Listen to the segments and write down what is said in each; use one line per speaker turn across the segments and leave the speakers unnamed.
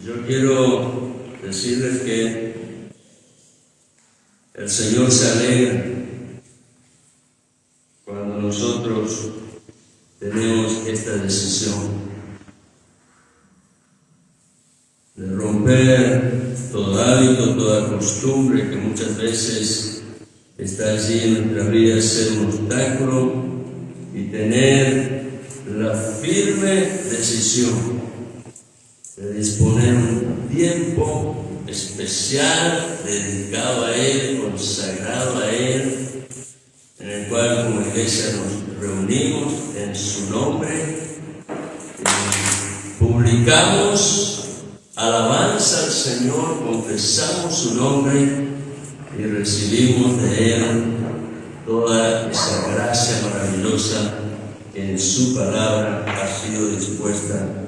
Yo quiero decirles que el Señor se alegra cuando nosotros tenemos esta decisión de romper todo hábito, toda costumbre que muchas veces está allí en nuestra vida, ser un obstáculo, y tener la firme decisión de disponer un tiempo especial dedicado a Él, consagrado a Él, en el cual como iglesia nos reunimos en su nombre, publicamos alabanza al Señor, confesamos su nombre y recibimos de Él toda esa gracia maravillosa que en su palabra ha sido dispuesta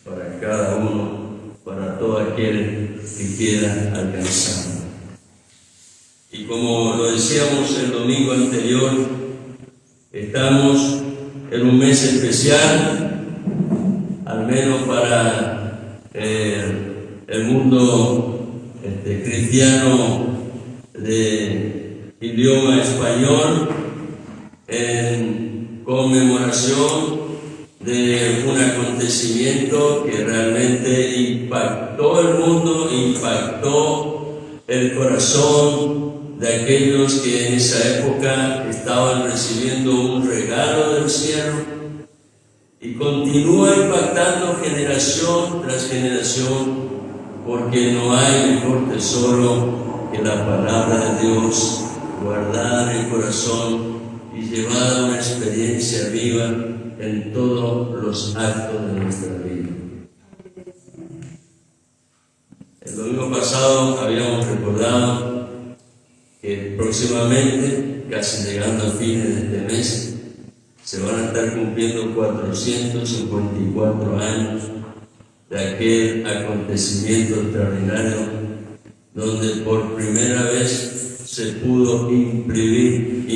para cada uno, para todo aquel que quiera alcanzarlo. Y como lo decíamos el domingo anterior, estamos en un mes especial, al menos para el mundo cristiano de idioma español, en conmemoración de un acontecimiento que realmente impactó el mundo, impactó el corazón de aquellos que en esa época estaban recibiendo un regalo del cielo, y continúa impactando generación tras generación, porque no hay mejor tesoro que la palabra de Dios guardada en el corazón y llevada a una experiencia viva en todos los actos de nuestra vida. El domingo pasado habíamos recordado que próximamente, casi llegando a fines de este mes, se van a estar cumpliendo 454 años de aquel acontecimiento extraordinario donde por primera vez se pudo imprimir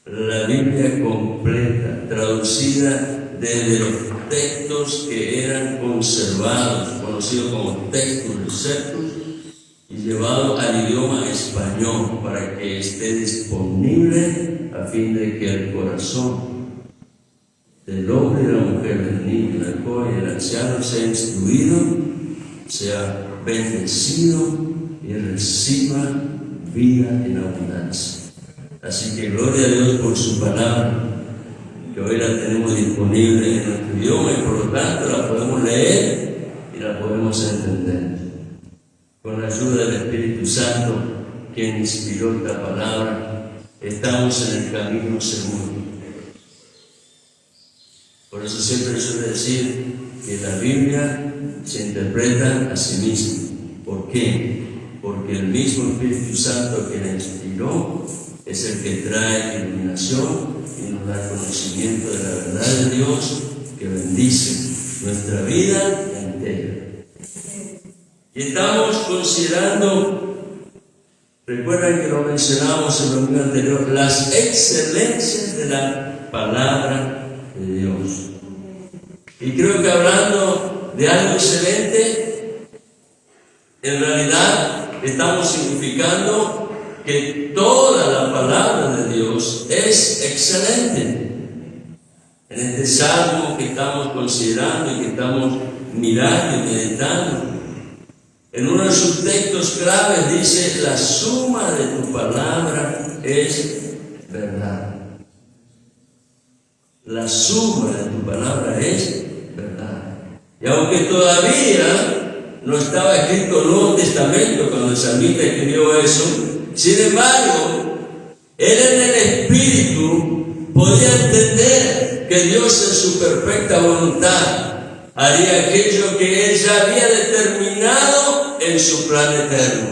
la Biblia completa, traducida desde los textos que eran conservados, conocidos como textos receptus, y llevado al idioma español para que esté disponible a fin de que el corazón del hombre y de la mujer, del niño, del joven y del anciano sea instruido, sea bendecido y reciba vida en abundancia. Así que gloria a Dios por su palabra, que hoy la tenemos disponible en nuestro idioma y por lo tanto la podemos leer y la podemos entender. Con la ayuda del Espíritu Santo, quien inspiró esta palabra, estamos en el camino seguro. Por eso siempre suele decir que la Biblia se interpreta a sí misma. ¿Por qué? Porque el mismo Espíritu Santo que la inspiró es el que trae iluminación y nos da conocimiento de la verdad de Dios, que bendice nuestra vida entera. Y estamos considerando, recuerdan que lo mencionamos el domingo anterior, las excelencias de la palabra de Dios. Y creo que hablando de algo excelente, en realidad estamos significando que toda la palabra de Dios es excelente. En este salmo que estamos considerando y que estamos mirando y meditando, en uno de sus textos claves dice: la suma de tu palabra es verdad. La suma de tu palabra es verdad. Y aunque todavía no estaba escrito el Nuevo Testamento cuando el salmista escribió eso, sin embargo, él en el Espíritu podía entender que Dios en su perfecta voluntad haría aquello que Él ya había determinado en su plan eterno.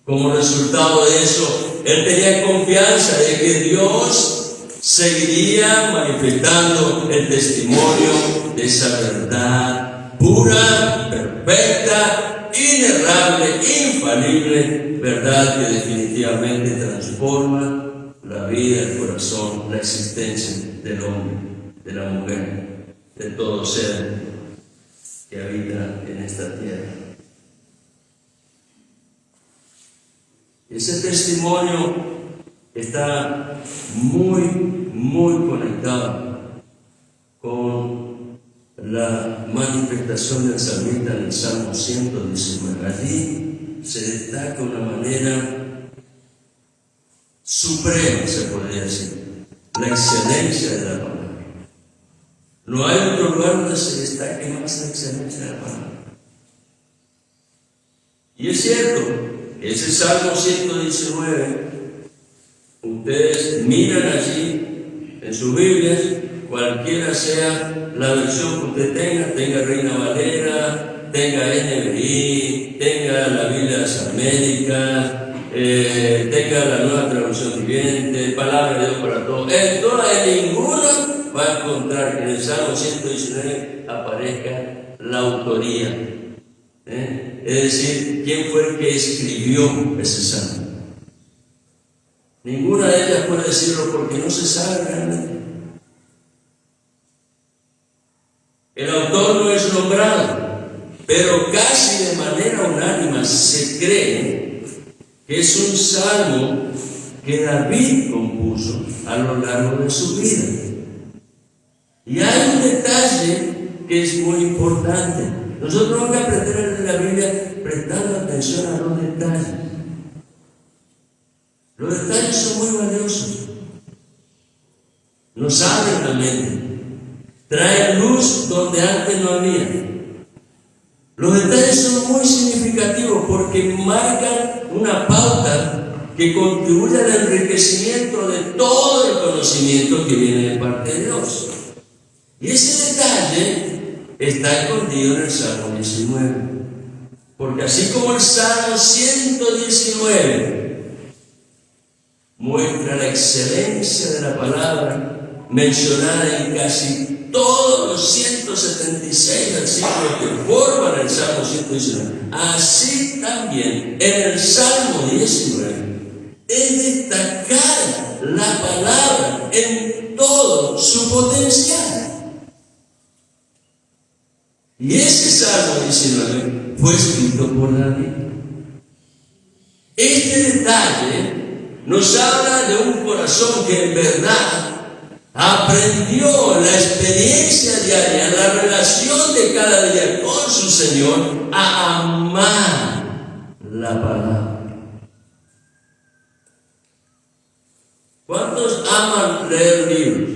Como resultado de eso, Él tenía confianza de que Dios seguiría manifestando el testimonio de esa verdad pura, perfecta, inerrable, infalible, verdad que definitivamente transforma la vida, el corazón, la existencia del hombre, de la mujer, de todo ser. que habita en esta tierra. Ese testimonio está muy conectado con la manifestación del salmista en el Salmo 119. Allí se destaca una manera suprema, se podría decir, la excelencia de la palabra. No hay otro lugar donde se destaque más la excelencia de la palabra. Y es cierto, ese Salmo 119, ustedes miran allí en sus Biblias, cualquiera sea la versión que usted tenga Reina Valera, tenga NBI, tenga la Biblia de las Américas, tenga la Nueva Traducción Viviente, Palabra de Dios para todos. En ninguna va a encontrar que en el Salmo 119 aparezca la autoría. Es decir, ¿quién fue el que escribió ese salmo? Ninguna de ellas puede decirlo porque no se sabe realmente. El autor no es nombrado, pero casi de manera unánime se cree que es un salmo que David compuso a lo largo de su vida. Y hay un detalle que es muy importante. Nosotros vamos a aprender en la Biblia prestando atención a los detalles. Los detalles son muy valiosos. Nos abren la mente. Traen luz donde antes no había. Los detalles son muy significativos porque marcan una pauta que contribuye al enriquecimiento de todo el conocimiento que viene de parte de Dios. Y ese detalle está escondido en el Salmo 19. Porque así como el Salmo 119 muestra la excelencia de la palabra mencionada en casi todos los 176 versículos que forman el Salmo 119, así también en el Salmo 19 es destacar la palabra en todo su potencial. Y ese Salmo 19 fue escrito por David. Este detalle nos habla de un corazón que en verdad aprendió la experiencia diaria, la relación de cada día con su Señor, a amar la palabra. ¿Cuántos aman leer libros?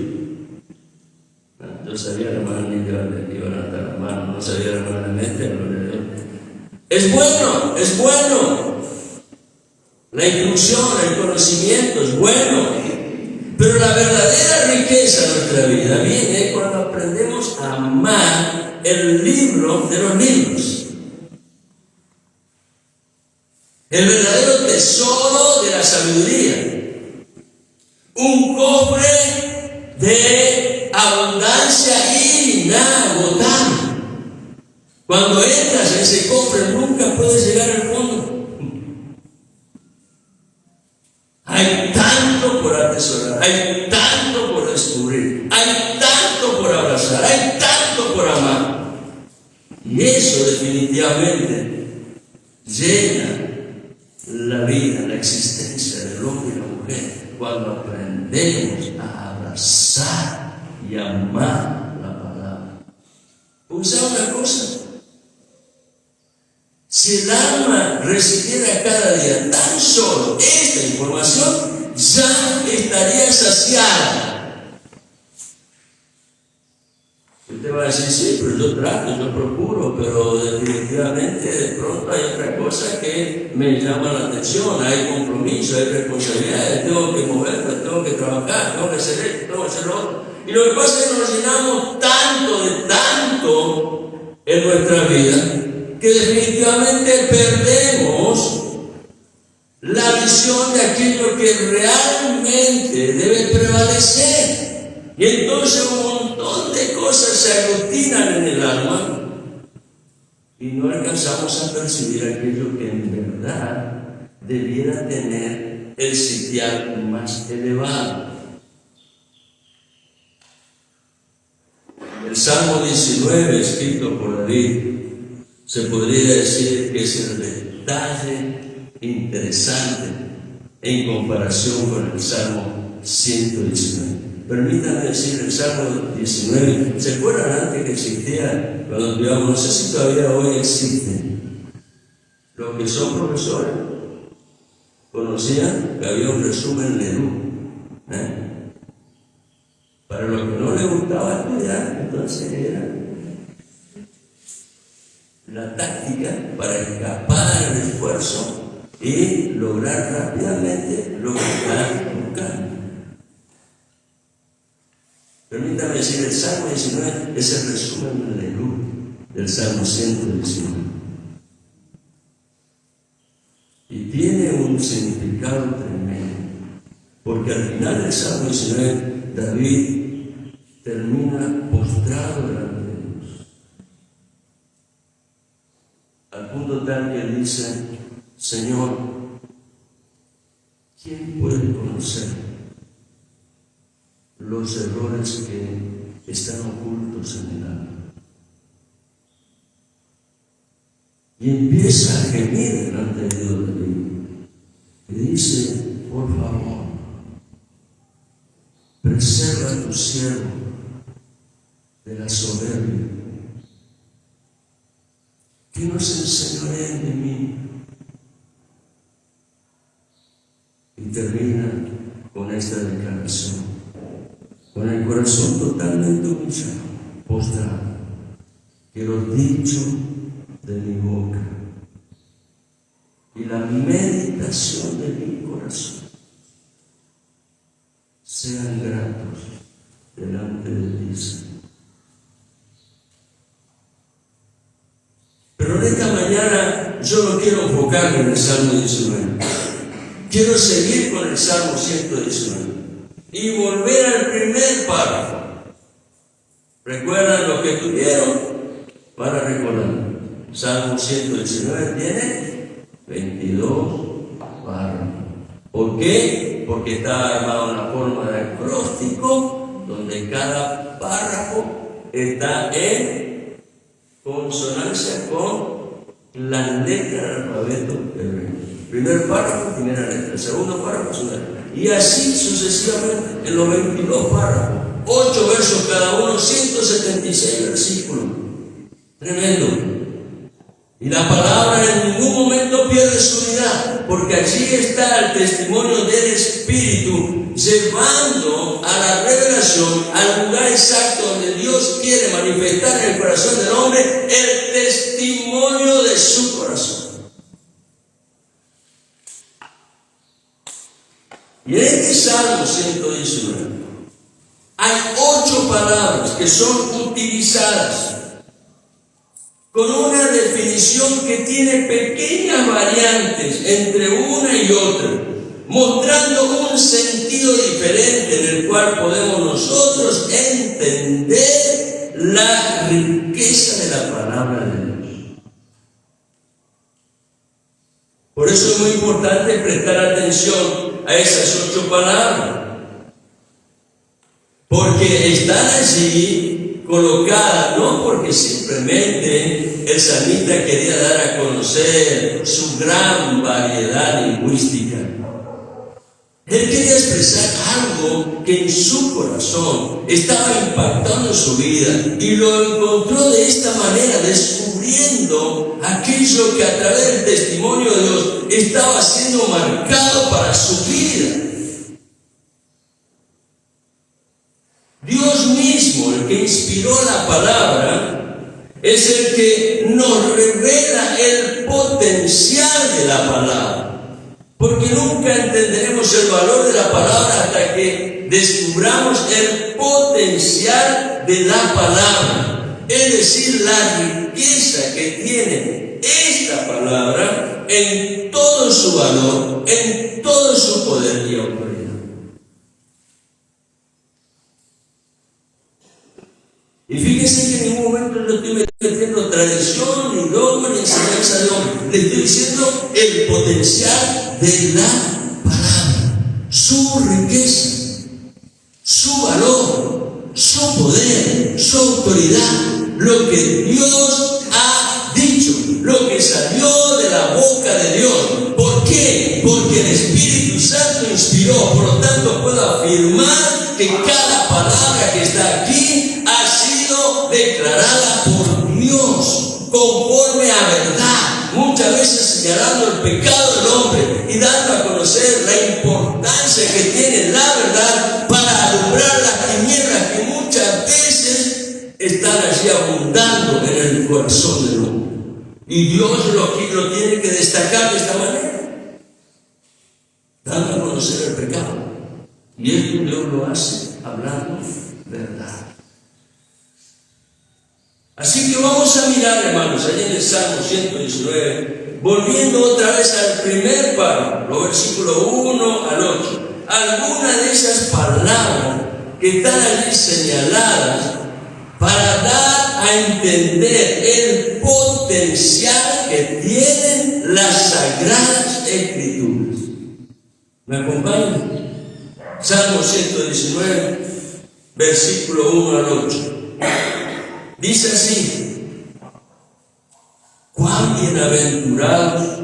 Yo sabía, hermano, ni yo le iba a levantar la mano, no sabía, hermano, la mente, es bueno. La instrucción, el conocimiento es bueno, pero la verdadera riqueza de nuestra vida viene cuando aprendemos a amar el libro de los libros. El verdadero tesoro de la sabiduría. Un cofre de abundancia inagotable. Cuando entras en ese cofre nunca puedes llegar al fondo. Hay tanto por atesorar, hay tanto por descubrir, hay tanto por abrazar, hay tanto por amar. Y eso definitivamente llena la vida, la existencia del hombre y la mujer cuando aprendemos a abrazar y amar la palabra. Porque ¿sabe una cosa? Si el alma recibiera cada día tan solo esta información, ya estaría saciada. Usted va a decir, sí, pero yo trato, yo procuro, pero definitivamente de pronto hay otra cosa que me llama la atención, hay compromiso, hay responsabilidades, tengo que moverme, tengo que trabajar, tengo que hacer esto, tengo que hacer lo otro. Y lo que pasa es que nos llenamos tanto en nuestra vida, que definitivamente perdemos la visión de aquello que realmente debe prevalecer. Y entonces un montón de cosas se aglutinan en el alma y no alcanzamos a percibir aquello que en verdad debiera tener el sitial más elevado. El Salmo 19, escrito por David, se podría decir que es el detalle interesante en comparación con el Salmo 119. Permítanme decir, el Salmo 19, ¿se acuerdan antes que existía? Cuando estudiamos, no sé si todavía hoy existen. Los que son profesores conocían que había un resumen Lerú. Para los que no les gustaba estudiar, entonces era la táctica para escapar del esfuerzo y lograr rápidamente lo que están buscando. Permítame decir, el Salmo 19 es el resumen del Salmo 119. Y tiene un significado tremendo, porque al final del Salmo 19, David termina postrado delante de Dios. Al punto tal que él dice: Señor, ¿quién puede conocer los errores que están ocultos en el alma? Y empieza a gemir delante de Dios David. Y dice: por favor, preserva a tu siervo de la soberbia, que no se enseñoreen de mí. Y termina con esta declaración, con el corazón totalmente humillado, postrado: que los dichos de mi boca y la meditación de mi corazón sean gratos delante de ti, Señor. Pero en esta mañana yo no quiero enfocarme en el Salmo 19. Quiero seguir con el Salmo 119 y volver al primer párrafo. ¿Recuerdan lo que tuvieron? Para recordar. Salmo 119 tiene 22 párrafos. ¿Por qué? Porque está armado en la forma de acróstico, donde cada párrafo está en consonancia con la letra del alfabeto hebreo. Primer párrafo, primera letra. Segundo párrafo, segunda letra. Y así sucesivamente en los 22 párrafos. 8 versos cada uno, 176 versículos. Tremendo. Y la palabra en ningún momento pierde su unidad, porque allí está el testimonio del Espíritu, llevando a la revelación al lugar exacto donde Dios quiere manifestar en el corazón del hombre el testimonio de su corazón. Y en este Salmo 119 hay 8 palabras que son utilizadas con una definición que tiene pequeñas variantes entre una y otra, mostrando un sentido diferente en el cual podemos nosotros entender la riqueza de la palabra de Dios. Por eso es muy importante prestar atención a esas 8 palabras, porque están allí colocadas no porque simplemente el salmista quería dar a conocer su gran variedad lingüística. Él quería expresar algo que en su corazón estaba impactando su vida y lo encontró de esta manera, descubriendo aquello que a través del testimonio de Dios estaba siendo marcado para su vida. Dios mismo, el que inspiró la palabra, es el que nos revela el potencial de la palabra. Porque nunca entenderemos el valor de la palabra hasta que descubramos el potencial de la palabra. Es decir, la riqueza que tiene esta palabra en todo su valor, en todo su poder y autoridad. Y fíjense que en ningún momento no estoy metiendo tradición, ni dogma, ni enseñanza de hombre. Le estoy diciendo el potencial de la palabra, su riqueza, su valor, su poder, su su autoridad, lo que Dios ha dicho, lo que salió de la boca de Dios. ¿Por qué? Porque el Espíritu Santo inspiró. Por lo tanto, puedo afirmar que cada palabra que está aquí ha sido declarada por Dios conforme a verdad, muchas veces señalando el pecado del hombre y dando a conocer la importancia que tiene la verdad para alumbrar las tinieblas que muchas veces están allí abundando en el corazón del hombre. Y Dios lo tiene que destacar de esta manera, dando a conocer el pecado. Y esto Dios lo hace hablando verdad. Así que vamos a mirar, hermanos, allá en el Salmo 119, volviendo otra vez al primer párrafo, los versículos 1 al 8. Algunas de esas palabras que están allí señaladas para dar a entender el potencial que tienen las Sagradas Escrituras. ¿Me acompañan? Salmo 119, versículo 1 al 8. Dice así: cuán bienaventurados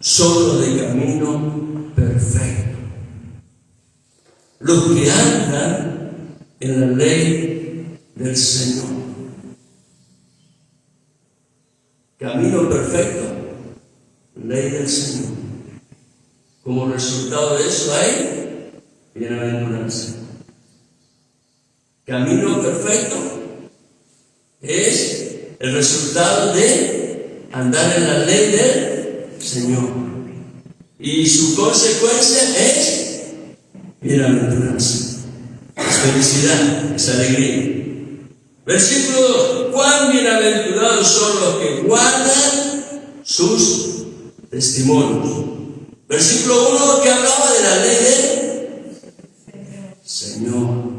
son los de camino perfecto, los que andan en la ley del Señor. Camino perfecto, ley del Señor. Como resultado de eso hay bienaventuranza. Camino perfecto es el resultado de andar en la ley del Señor. Y su consecuencia es bienaventuranza. Es felicidad, es alegría. Versículo 2. Cuán bienaventurados son los que guardan sus testimonios. Versículo 1 que hablaba de la ley del Señor.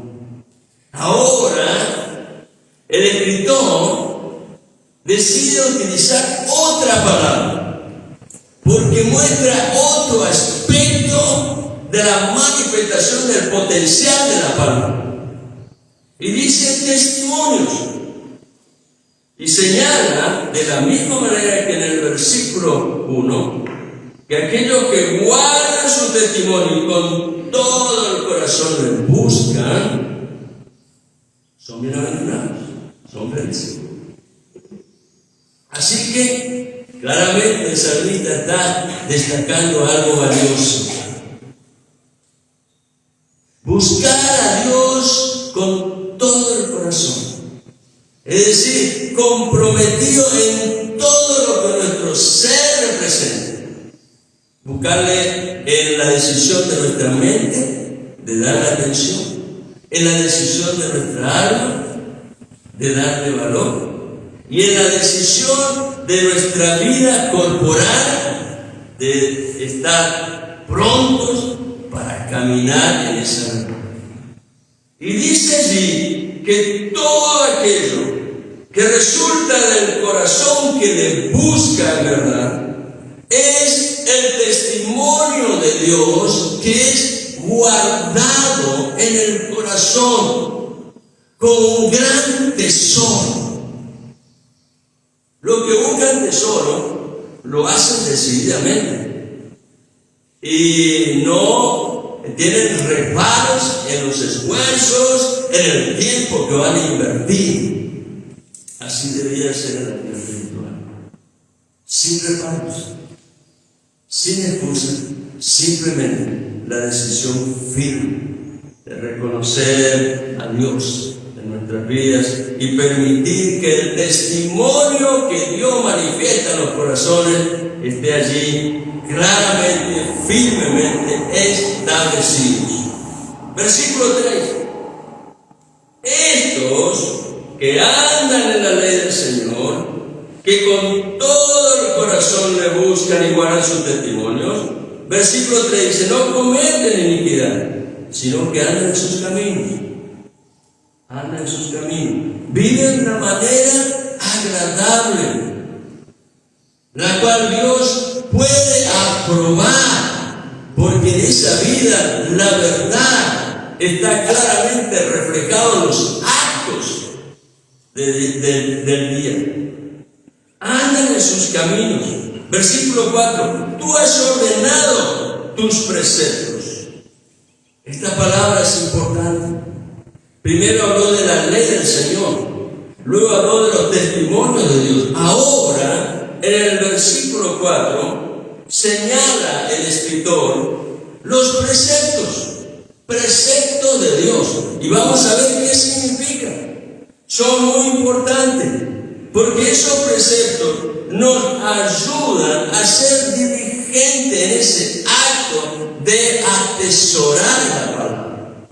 Ahora, el escritor decide utilizar otra palabra, porque muestra otro aspecto de la manifestación del potencial de la palabra. Y dice testimonios. Y señala de la misma manera que en el versículo 1, que aquellos que guardan su testimonio y con todo el corazón le buscan, son bienaventurados, son felices. Así que claramente el salmista está destacando algo valioso. Buscar a Dios con todo el corazón, es decir, comprometido en todo lo que nuestro ser representa. Buscarle en la decisión de nuestra mente de darle atención, en la decisión de nuestra alma de darle valor, y en la decisión de nuestra vida corporal de estar prontos para caminar en esa verdad. Y dice allí que todo aquello que resulta del corazón que le busca en verdad es el testimonio de Dios que es guardado en el corazón como un gran tesoro. Los que buscan tesoro lo hacen decididamente y no tienen reparos en los esfuerzos, en el tiempo que van a invertir. Así debería ser en la vida espiritual, sin reparos, sin excusas, simplemente la decisión firme de reconocer a Dios en nuestras vidas y permitir que el testimonio que Dios manifiesta en los corazones esté allí claramente, firmemente establecidos. Versículo 3. Estos que andan en la ley del Señor, que con todo el corazón le buscan y guardan sus testimonios. Versículo 3 dice: no cometen iniquidad, sino que andan en sus caminos. Andan en sus caminos. Viven de una manera agradable, la cual Dios puede aprobar, porque en esa vida la verdad está claramente reflejada en los actos del día. Andan en sus caminos. Versículo 4. Tú has ordenado tus preceptos. Esta palabra es importante. Primero habló de la ley del Señor. Luego habló de los testimonios de Dios. Ahora, en el versículo 4, señala el escritor los preceptos de Dios. Y vamos a ver qué significa. Son muy importantes, porque esos preceptos nos ayudan a ser diligentes en ese acto de atesorar la palabra,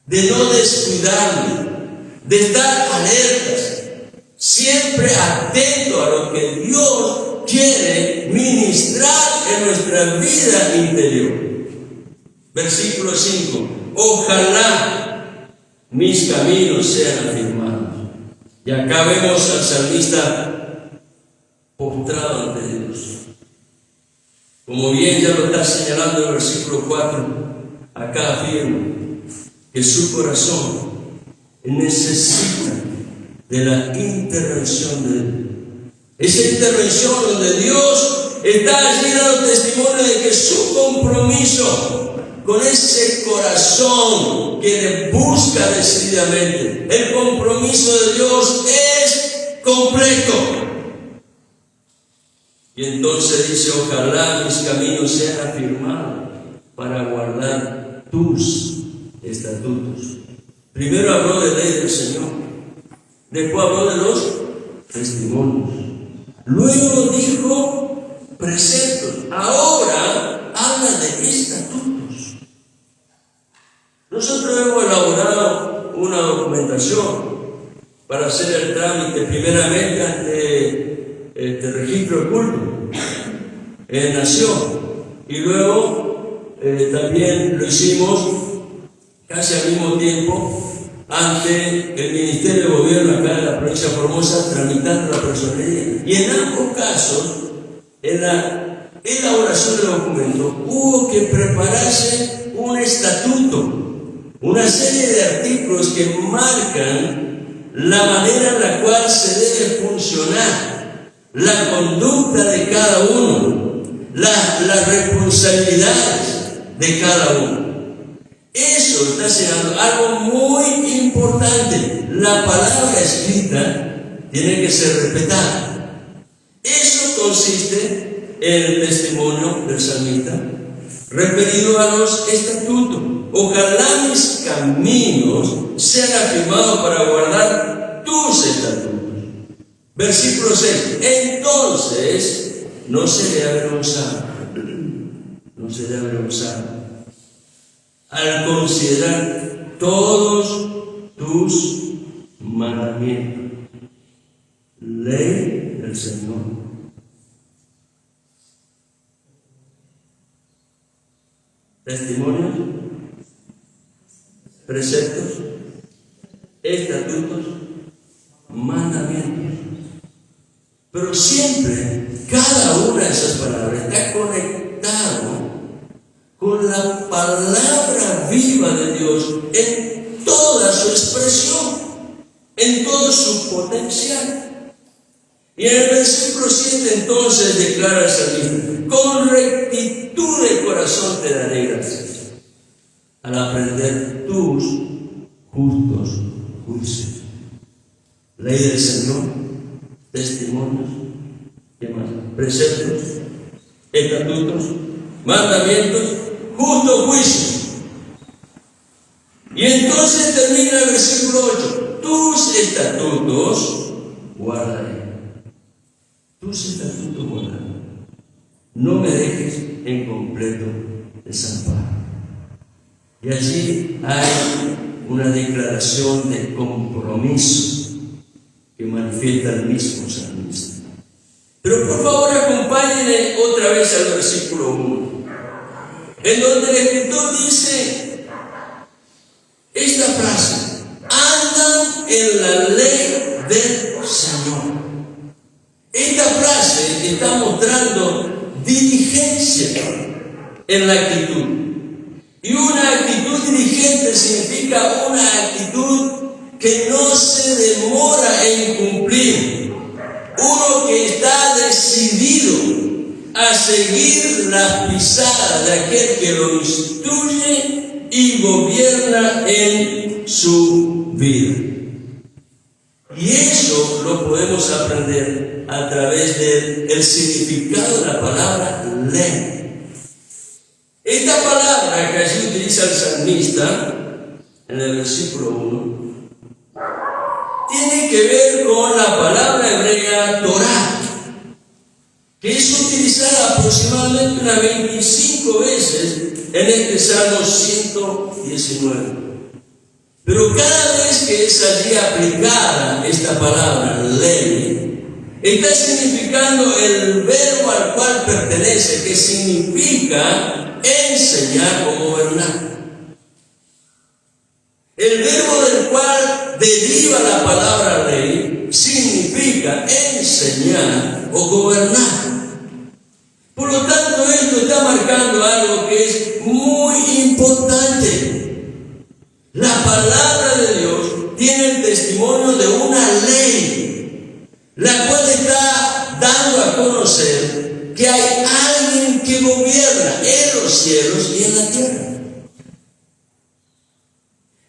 de no descuidarla, de estar alertas, siempre atento a lo que Dios quiere ministrar en nuestra vida interior. Versículo 5. Ojalá mis caminos sean afirmados. Y acá vemos al salmista postrado ante Dios. Como bien ya lo está señalando el versículo 4, acá afirma que su corazón necesita de la intervención de Él. Esa intervención donde Dios está allí dando testimonio de que su compromiso con ese corazón que le busca decididamente, el compromiso de Dios es completo. Y entonces dice, ojalá mis caminos sean afirmados para guardar tus estatutos. Primero habló de la ley del Señor, después habló de los testimonios, luego dijo preceptos, ahora habla de estatutos. Nosotros hemos elaborado una documentación para hacer el trámite primeramente ante este registro de culto en Nación, y luego también lo hicimos casi al mismo tiempo ante el Ministerio de Gobierno acá en la provincia de Formosa, tramitando la personería. Y en ambos casos, en la elaboración del documento, hubo que prepararse un estatuto, una serie de artículos que marcan la manera en la cual se debe funcionar, la conducta de cada uno, las responsabilidades de cada uno. Eso está señalando algo muy importante. La palabra escrita tiene que ser respetada. Eso consiste en el testimonio del salmista referido a los estatutos. Ojalá mis caminos sean afirmados para guardar tus estatutos. Versículo 6. Entonces no seré avergonzado. No seré avergonzado al considerar todos tus mandamientos. Ley del Señor. Testimonios, preceptos, estatutos, mandamientos. Pero siempre, cada una de esas palabras está conectado con la palabra viva de Dios en toda su expresión, en todo su potencial. Y en el versículo 7 entonces declara el salmista, con rectitud de corazón te daré gracias, al aprender tus justos juicios. Ley del Señor, testimonios, ¿qué más? Preceptos, estatutos, mandamientos, justo juicio. Y entonces termina el versículo 8. Tus estatutos guardaré. Tus estatutos guardaré. No me dejes en completo desamparo. Y allí hay una declaración de compromiso que manifiesta el mismo salmista. Pero por favor acompáñenme otra vez al versículo 1, en donde el escritor dice esta frase: andan en la ley del Señor. Esta frase está mostrando diligencia en la actitud. Y una actitud diligente significa una actitud que no se demora en cumplir, uno que está decidido a seguir las pisadas de aquel que lo instruye y gobierna en su vida. Y eso lo podemos aprender a través del significado de la palabra ley. Esta palabra que allí utiliza el salmista en el versículo 1 tiene que ver con la palabra hebrea Torah, que es utilizada aproximadamente unas 25 veces en este Salmo 119. Pero cada vez que es allí aplicada esta palabra, ley, está significando el verbo al cual pertenece, que significa enseñar o gobernar. El verbo del cual deriva la palabra ley significa enseñar o gobernar. Por lo tanto, esto está marcando algo que es muy importante. La palabra de Dios tiene el testimonio de una ley, la cual está dando a conocer que hay alguien que gobierna en los cielos y en la tierra.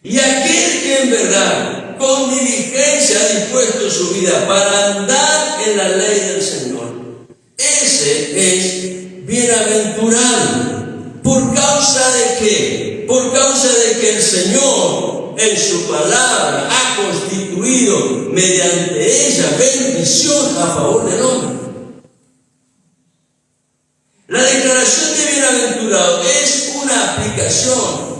Y aquel que en verdad, con diligencia, ha dispuesto su vida para andar en la ley del Señor, ese es bienaventurado. ¿Por causa de qué? Por causa de que el Señor en su palabra ha constituido mediante ella bendición a favor del hombre. La declaración de bienaventurado es una aplicación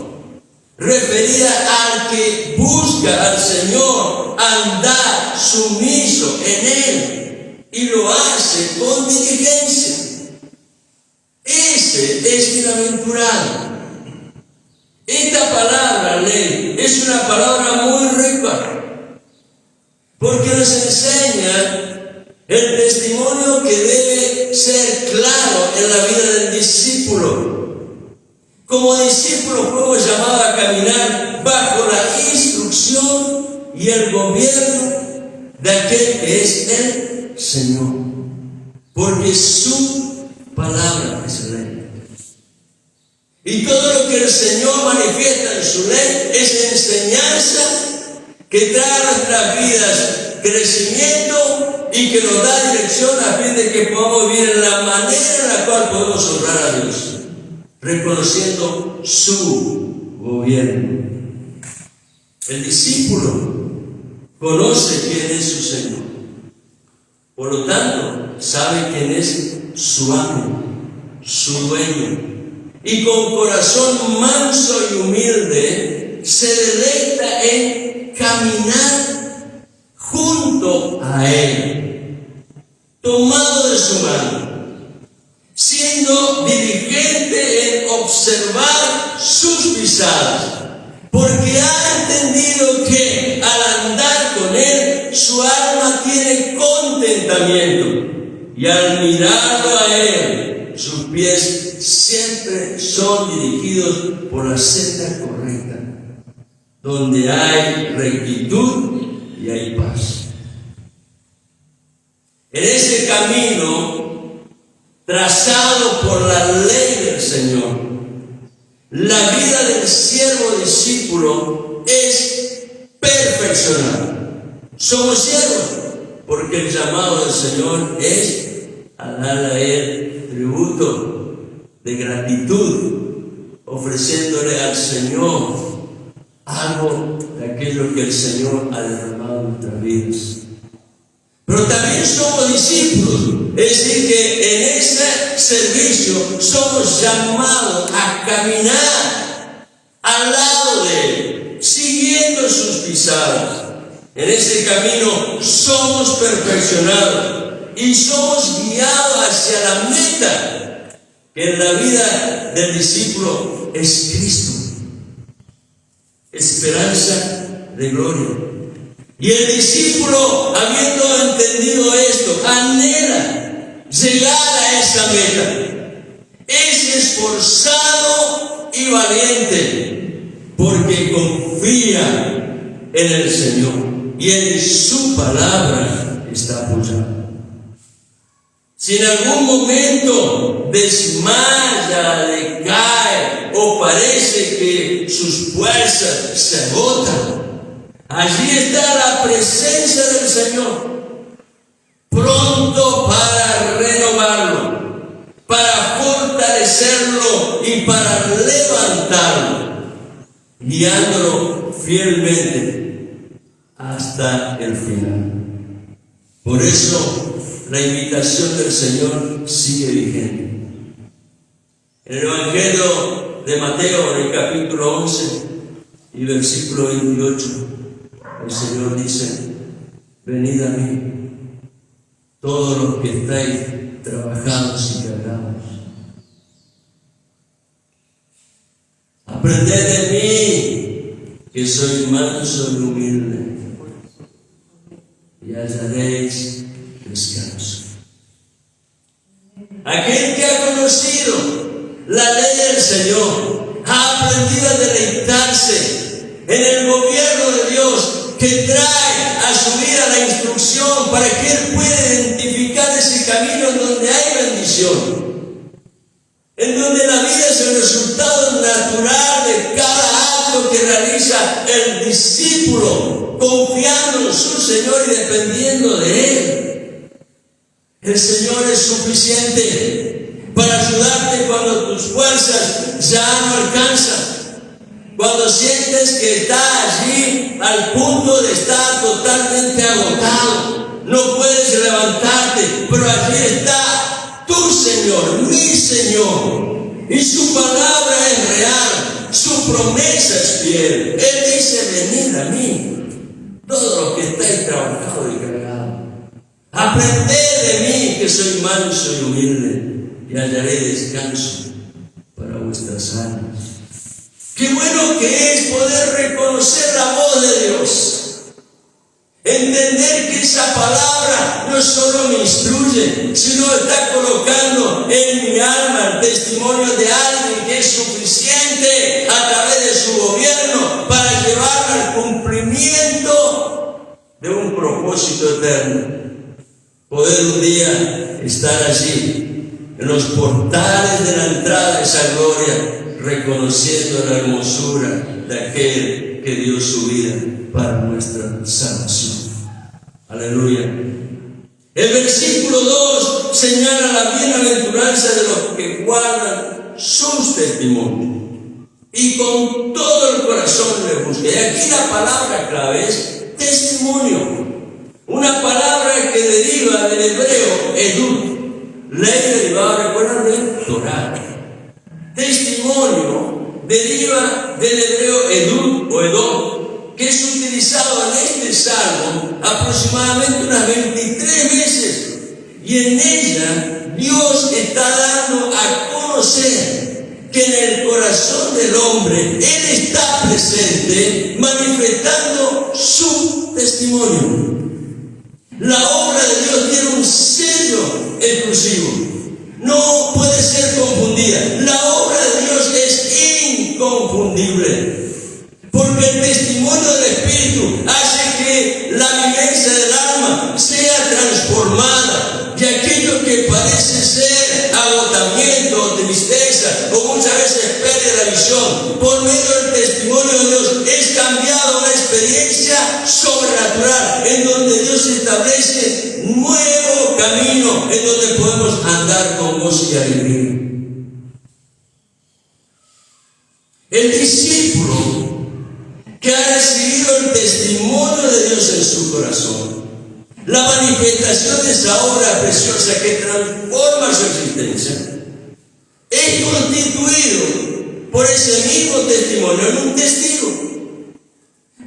referida al que busca al Señor andar sumiso en Él y lo hace con diligencia. Ese es bienaventurado. Esta palabra, ley, es una palabra muy rica, porque nos enseña el testimonio que debe ser claro en la vida del discípulo. Como discípulo fuimos llamados a caminar bajo la instrucción y el gobierno de aquel que es el Señor, porque su palabra es ley. Y todo lo que el Señor manifiesta en su ley es enseñanza que trae a nuestras vidas crecimiento y que nos da dirección a fin de que podamos vivir en la manera en la cual podemos honrar a Dios, reconociendo su gobierno. El discípulo conoce quién es su Señor, por lo tanto sabe quién es su amo, su dueño, y con corazón manso y humilde se deleita en caminar junto a Él, tomado de su mano, siendo diligente en observar sus pisadas, porque ha entendido que al andar con Él su alma tiene contentamiento, y al mirarlo a Él sus pies siempre son dirigidos por la senda correcta, donde hay rectitud y hay paz. En ese camino trazado por la ley del Señor, la vida del siervo discípulo es perfeccionada. Somos siervos porque el llamado del Señor es a darle a Él tributo de gratitud, ofreciéndole al Señor algo de aquello que el Señor ha derramado en nuestras vidas. Pero también somos discípulos, es decir, que en ese servicio somos llamados a caminar al lado de Él, siguiendo sus pisadas. En ese camino somos perfeccionados y somos guiados hacia la meta, que en la vida del discípulo es Cristo, esperanza de gloria. Y el discípulo, habiendo entendido esto, anhela llegar a esa meta. Es esforzado y valiente porque confía en el Señor y en su palabra está apoyado. Si en algún momento desmaya, decae o parece que sus fuerzas se agotan, allí está la presencia del Señor, pronto para renovarlo, para fortalecerlo y para levantarlo, guiándolo fielmente hasta el final. Por eso la invitación del Señor sigue vigente. En el Evangelio de Mateo, en el capítulo 11 y versículo 28, el Señor dice: venid a mí, todos los que estáis trabajados y cargados. Aprended de mí, que soy manso y humilde, y hallaréis descanso. Aquel que ha conocido la ley del Señor ha aprendido a deleitarse en el gobierno de Dios, que trae a su vida la instrucción para que él pueda identificar ese camino en donde hay bendición, en donde la vida es el resultado natural de cada acto que realiza el discípulo, confiando en su Señor y dependiendo de Él. El Señor es suficiente para ayudarte cuando tus fuerzas ya no alcanzan, cuando sientes que estás allí al punto de estar totalmente agotado, no puedes levantarte, pero allí está tu Señor, mi Señor, y su palabra es real, su promesa es fiel. Él dice: venid a mí, todos los que estáis trabajados y cargados, aprended de mí, que soy manso y humilde, y hallaré descanso para vuestras almas. Qué bueno que es poder reconocer la voz de Dios, entender que esa palabra no solo me instruye, sino está colocando en mi alma el testimonio de alguien que es suficiente a través de su gobierno para llevarme al cumplimiento de un propósito eterno. Poder un día estar allí, en los portales de la entrada de esa gloria, reconociendo la hermosura de aquel que dio su vida para nuestra salvación. Aleluya. El versículo 2 señala la bienaventuranza de los que guardan sus testimonios y con todo el corazón le buscan. Y aquí la palabra clave es testimonio, una palabra que deriva del hebreo edut, ley derivada, recuerdan, de Torah. Testimonio deriva del hebreo edut o edom, que es utilizado en este salmo aproximadamente unas 23 veces, y en ella Dios está dando a conocer que en el corazón del hombre Él está presente, manifestando su testimonio. La obra de Dios tiene un sello exclusivo, no puede ser confundida. La obra de Dios es inconfundible, porque el testimonio del Espíritu hace que la vivencia del alma sea transformada, y aquello que parece ser agotamiento o tristeza o muchas veces pérdida de la visión, por medio del testimonio de Dios es cambiado a una experiencia sobrenatural, en donde Dios establece un nuevo camino en donde podemos andar con gozo y alegría. El discípulo que ha recibido el testimonio de Dios en su corazón, la manifestación de esa obra preciosa que transforma su existencia, es constituido por ese mismo testimonio en un testigo,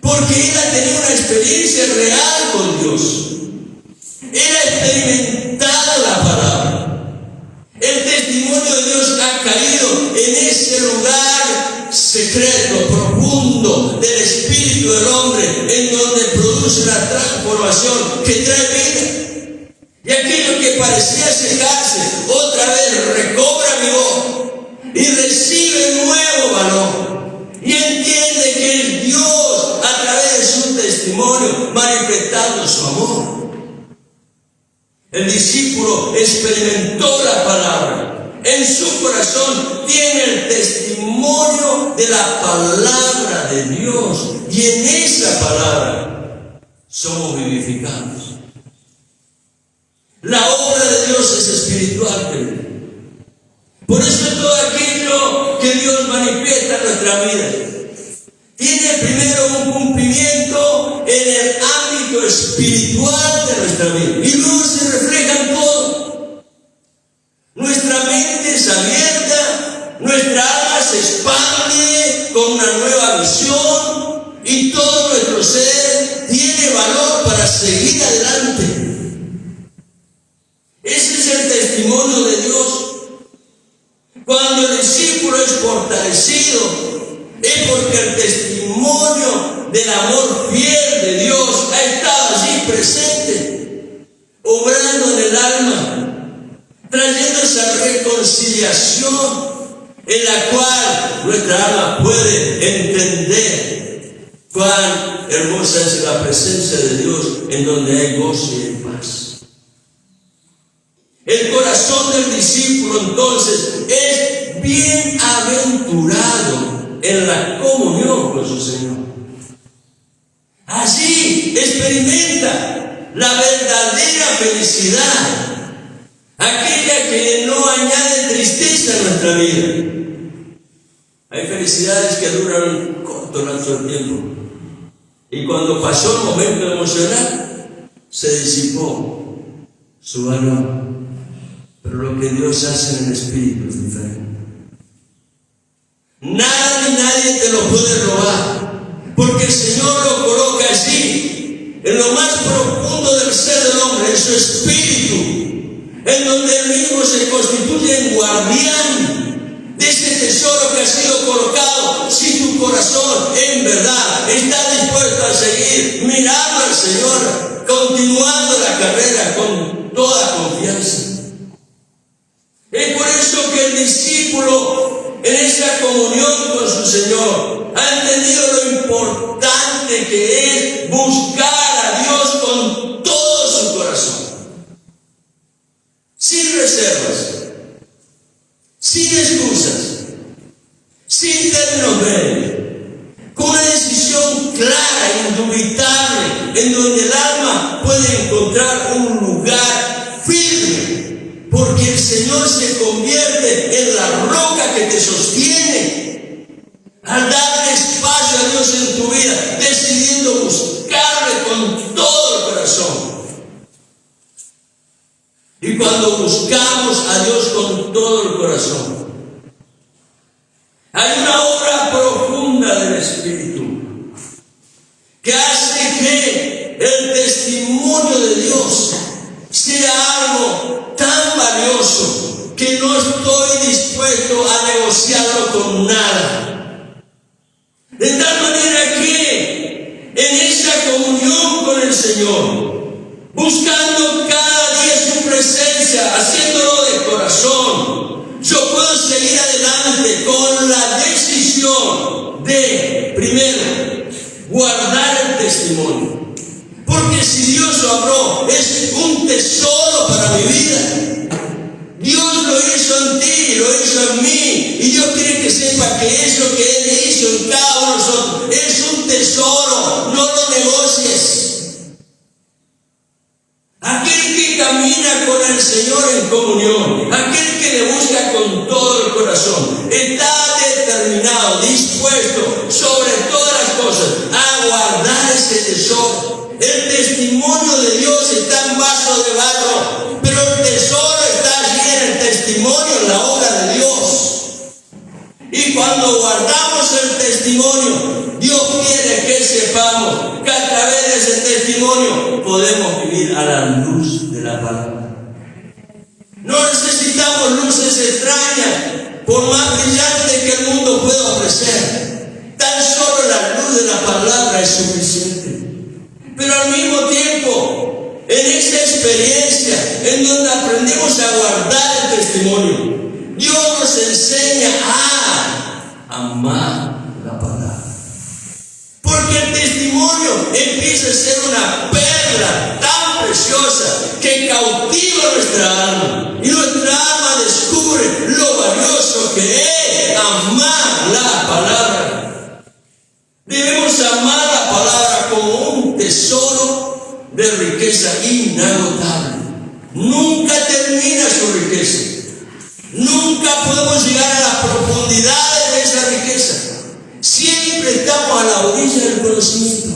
porque él ha tenido una experiencia real con Dios. Él ha experimentado la palabra. El testimonio de Dios ha caído en ese lugar secreto, profundo del espíritu del hombre, en donde produce una transformación que trae vida. Y aquello que parecía secarse, otra vez recobra vigor y recibe nuevo valor. Y entiende que el Dios, a través de su testimonio, manifestó de su amor. El discípulo experimentó la palabra. En su corazón tiene el testimonio de la palabra de Dios. Y en esa palabra somos vivificados. La obra de Dios es espiritual, querido. Por eso todo aquello que Dios manifiesta en nuestra vida tiene primero un cumplimiento en el ámbito espiritual de nuestra vida. Y luego se refleja en todo. Nuestra mente es abierta, nuestra alma se expande con una nueva visión y todo nuestro ser tiene valor para seguir adelante. Ese es el testimonio de Dios. Cuando el discípulo es fortalecido, es porque el testimonio del amor fiel de Dios ha estado allí presente, obrando en el alma, trayendo esa reconciliación en la cual nuestra alma puede entender cuán hermosa es la presencia de Dios, en donde hay gozo y hay paz. El corazón del discípulo entonces es bienaventurado en la comunión con su Señor. Allí experimenta la verdadera felicidad, aquella que no añade tristeza en nuestra vida. Hay felicidades que duran un corto lapso de tiempo y cuando pasó el momento emocional se disipó su valor. Pero lo que Dios hace en el Espíritu es diferente. Nada ni nadie te lo puede robar, porque el Señor lo coloca allí, en lo más profundo del ser del hombre, en su espíritu, en donde Él mismo se constituye en guardián de ese tesoro que ha sido colocado. Si tu corazón en verdad está dispuesto a seguir mirando al Señor, continuando la carrera con toda confianza. Es por eso que el discípulo en esa comunión con su Señor ha entendido lo importante que es buscar a Dios con todo su corazón, sin reservas, sin excusas, sin términos breves, con una decisión clara e indubitable en donde el alma puede encontrar un lugar firme. Porque el Señor se convierte en la roca que te sostiene. Al darle espacio a Dios en tu vida, decidiendo buscarle con todo el corazón. Y cuando buscamos a Dios con todo el corazón, hay una obra profunda del Espíritu que hace que el testimonio de Dios sea algo tan valioso que no estoy dispuesto a negociarlo con nada. De tal manera que en esa comunión con el Señor, buscando cada día su presencia, haciéndolo de corazón, yo puedo seguir adelante con la decisión de, primero, guardar el testimonio. Porque si Dios lo habló, es un tesoro para mi vida. Dios lo hizo en ti, lo hizo en mí. Y Dios quiere que sepa que eso que Él hizo en cada uno de nosotros es un tesoro. No lo negocies. Aquel que camina con el Señor en comunión, aquel que le busca con todo el corazón, está determinado, dispuesto sobre todas las cosas a guardar ese tesoro. El testimonio de Dios está en vaso de barro, pero el tesoro está allí en el testimonio, en la obra de Dios. Y cuando guardamos el testimonio, Dios quiere que sepamos que a través de ese testimonio podemos vivir a la luz de la palabra. No necesitamos luces extrañas, por más brillantes que el mundo pueda ofrecer. Tan solo la luz de la palabra es suficiente. Pero al mismo tiempo, en esta experiencia en donde aprendemos a guardar el testimonio, Dios nos enseña a amar la palabra. Porque el testimonio empieza a ser una perla perla tan preciosa que cautiva nuestra alma. Y nuestra alma descubre lo valioso que es amar la palabra. Debemos amar la palabra como un tesoro de riqueza inagotable. Nunca termina su riqueza. Nunca podemos llegar a las profundidades de esa riqueza. Siempre estamos a la orilla del conocimiento.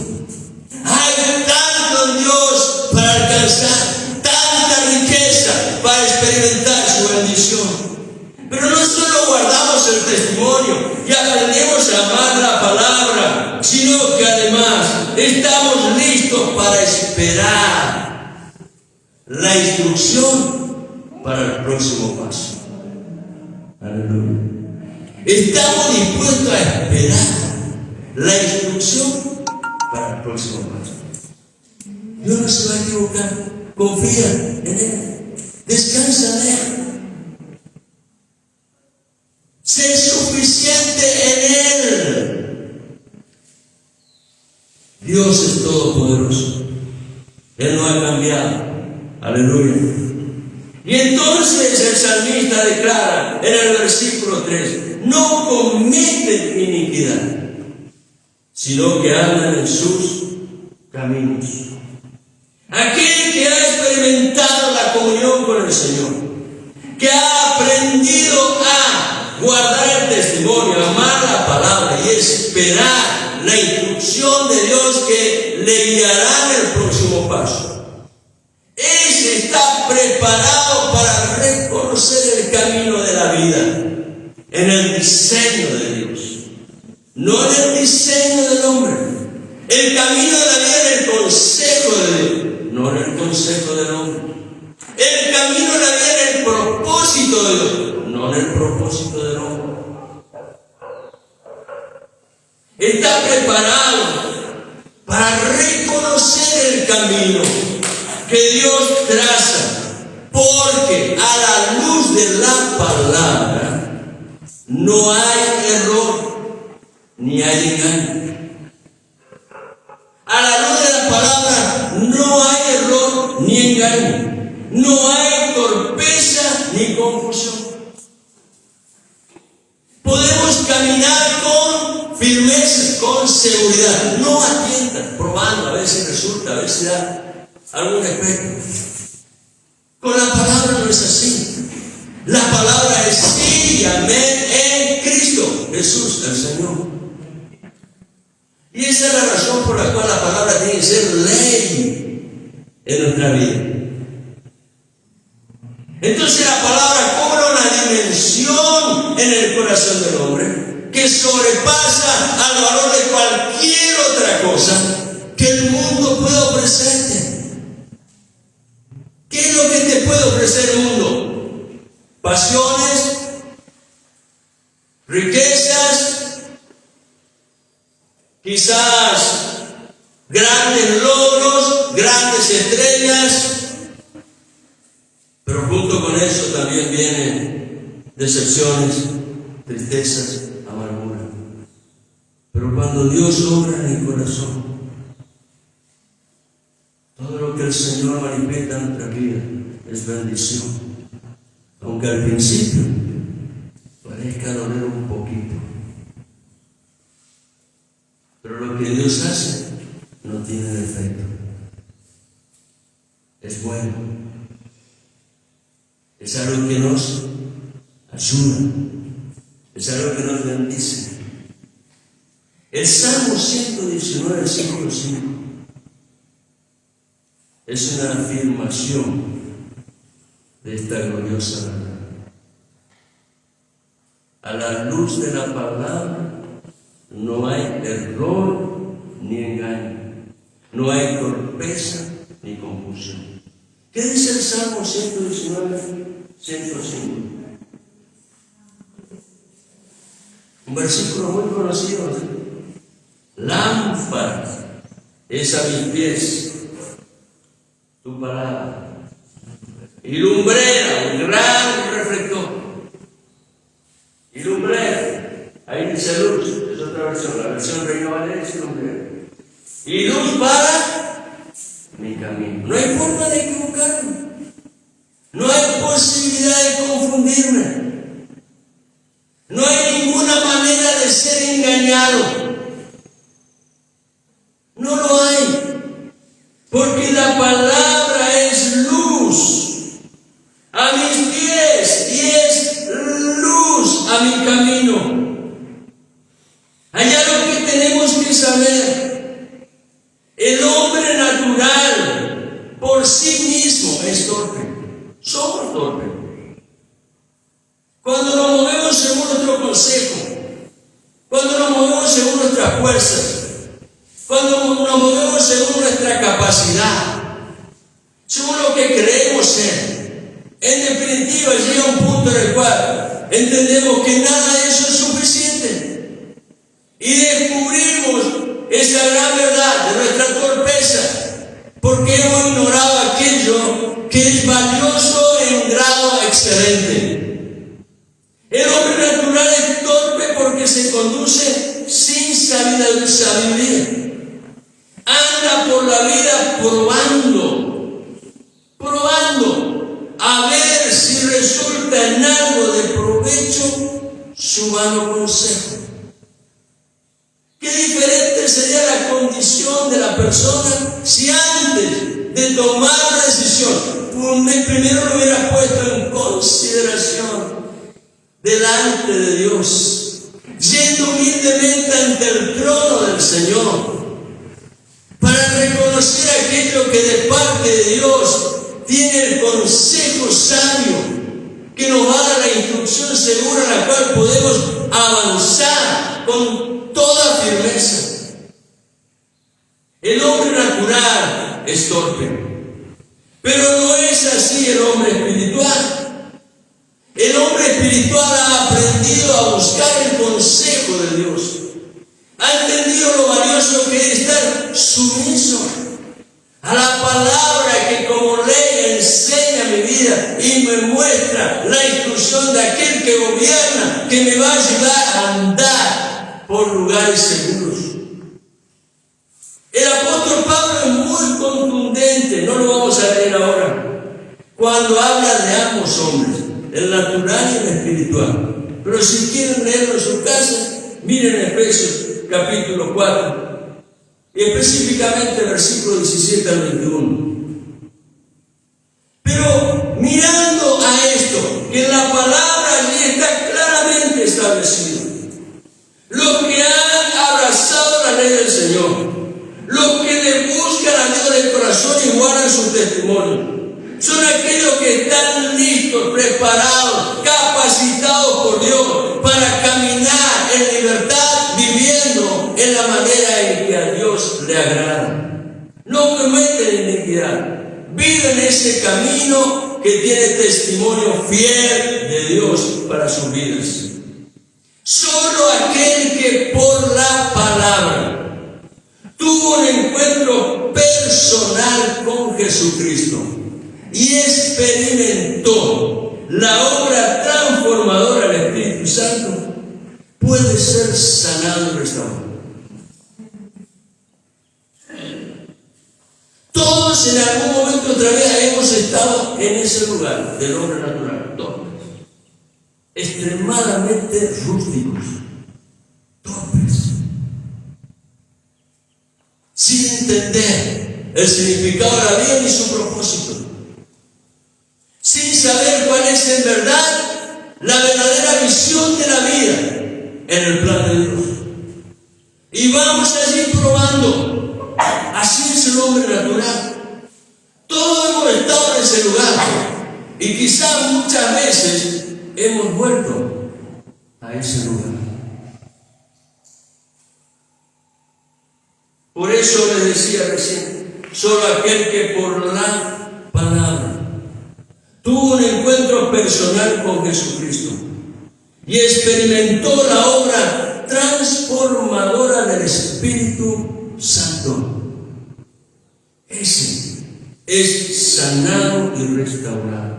Hay tanto en Dios para alcanzar, tanta riqueza para experimentar su bendición. Pero no solo guardamos el testimonio y aprendemos a amar la palabra, sino que además estamos listos para esperar la instrucción para el próximo paso. Aleluya. Estamos dispuestos a esperar la instrucción para el próximo paso. Dios no se va a equivocar. Confía en Él. Descansa en Él. Sé suficiente en Él. Dios es todopoderoso. Él no ha cambiado. Aleluya. Y entonces el salmista declara en el versículo 3: no cometen iniquidad, sino que andan en sus caminos. Aquel que ha experimentado la comunión con el Señor, que ha aprendido a guardar el testimonio, amar la palabra y esperar la instrucción de Dios que le guiará en el próximo paso. Ese está preparado para reconocer el camino de la vida en el diseño de Dios, no en el diseño del hombre. El camino de la vida en el consejo de Dios, no en el consejo del hombre. El camino de la vida en el propósito de Dios, no en el propósito del hombre. Está preparado para reconocer el camino que Dios traza, porque a la luz de la palabra no hay error ni hay engaño. A la luz de la palabra no hay error ni engaño, no hay torpeza ni confusión. Podemos caminar con firmeza, con seguridad, no a tientas, probando, a ver si resulta, a ver si da algún efecto. Con la palabra no es así. La palabra es sí y amén en Cristo Jesús, el Señor. Y esa es la razón por la cual la palabra tiene que ser ley en nuestra vida. Entonces la palabra cobra una dimensión en el corazón del hombre que sobrepasa al valor de cualquier otra cosa que el mundo pueda ofrecerte. ¿Qué es lo que te puede ofrecer el mundo? Pasiones, riquezas, quizás grandes logros, grandes estrellas, pero junto con eso también vienen decepciones, tristezas, amargura. Pero cuando Dios obra en el corazón, todo lo que el Señor manifiesta en nuestra vida es bendición. Aunque al principio parezca doler un poquito. Pero lo que Dios hace no tiene defecto. Es bueno. Es algo que nos ayuda. Es algo que nos bendice. El Salmo 119, versículo 5. Es una afirmación de esta gloriosa verdad. A la luz de la palabra no hay error ni engaño, no hay torpeza ni confusión. ¿Qué dice el Salmo 119, 105? Un versículo muy conocido, ¿sí? Lámpara es a mis pies tu palabra, y lumbrera, un gran reflector. Y lumbrera, ahí dice luz, es otra versión, la versión Reina Valera dice lumbrera. Y luz para mi camino. camino. No hay forma de equivocarme. No hay posibilidad de confundirme. No hay ninguna manera de ser engañado. No lo hay. Porque la palabra es luz a mis pies y es luz a mi camino. Hay algo que tenemos que saber. El hombre natural por sí mismo es torpe. Somos torpes. Cuando nos movemos según nuestro consejo, cuando nos movemos según nuestras fuerzas, cuando nos movemos según nuestra capacidad, según lo que creemos ser, en definitiva llega un punto en el cual entendemos que nada de eso es suficiente y descubrimos esa gran verdad de nuestra torpeza porque hemos ignorado aquello que es valioso en grado excelente. El hombre natural es torpe porque se conduce sin sabiduría. Anda por la vida probando a ver si resulta en algo de provecho su vano consejo. Qué diferente sería la condición de la persona si antes de tomar una decisión, primero lo hubiera puesto en consideración delante de Dios, yendo humildemente ante el trono del Señor, para reconocer aquello que de parte de Dios tiene el consejo sabio, que nos va a dar la instrucción segura en la cual podemos avanzar con toda firmeza. El hombre natural es torpe, pero no es así el hombre espiritual. El hombre espiritual ha aprendido a buscar el consejo de Dios. Ha entendido lo valioso que es estar sumiso a la palabra que como ley enseña mi vida y me muestra la instrucción de aquel que gobierna, que me va a ayudar a andar por lugares seguros. El apóstol Pablo es muy contundente, no lo vamos a leer ahora, cuando habla de ambos hombres, el natural y el espiritual. Pero si quieren leerlo en su casa, miren Efesios capítulo 4 y específicamente versículo 17 al 21. Pero mirando a esto, que la palabra allí está claramente establecida, los que han abrazado la ley del Señor, los que le buscan a Dios de corazón y guardan su testimonio, son aquellos que están listos, preparados, capacitados por Dios para caminar en libertad, viviendo en la manera en que a Dios le agrada. No cometen iniquidad, viven ese camino que tiene testimonio fiel de Dios para sus vidas. Solo aquel que por la palabra tuvo un encuentro personal con Jesucristo y experimentó la obra transformadora del Espíritu Santo, puede ser sanado y restaurado. Todos en algún momento otra vez hemos estado en ese lugar del hombre natural, todos, extremadamente rústicos, torpes, sin entender el significado de la vida ni su propósito, sin saber cuál es en verdad la verdadera visión de la vida en el plan de Dios. Y vamos allí probando. Así es el hombre natural. Todos hemos estado en ese lugar y quizás muchas veces hemos vuelto a ese lugar. Por eso les decía recién, solo aquel que por la palabra tuvo un encuentro personal con Jesucristo y experimentó la obra transformadora del Espíritu Santo, ese es sanado y restaurado.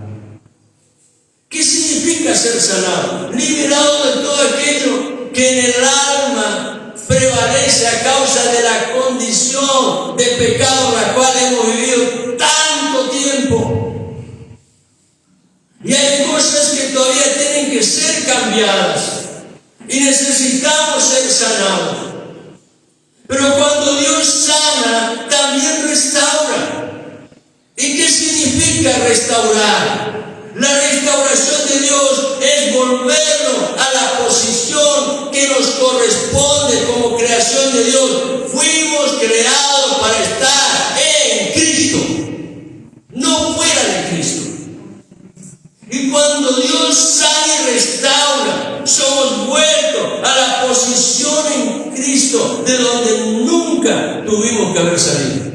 ¿Qué significa ser sanado? Liberado de todo aquello que en el alma prevalece a causa de la condición de pecado en la cual hemos vivido creado para estar en Cristo, no fuera de Cristo. Y cuando Dios sale y restaura, somos vueltos a la posición en Cristo de donde nunca tuvimos que haber salido.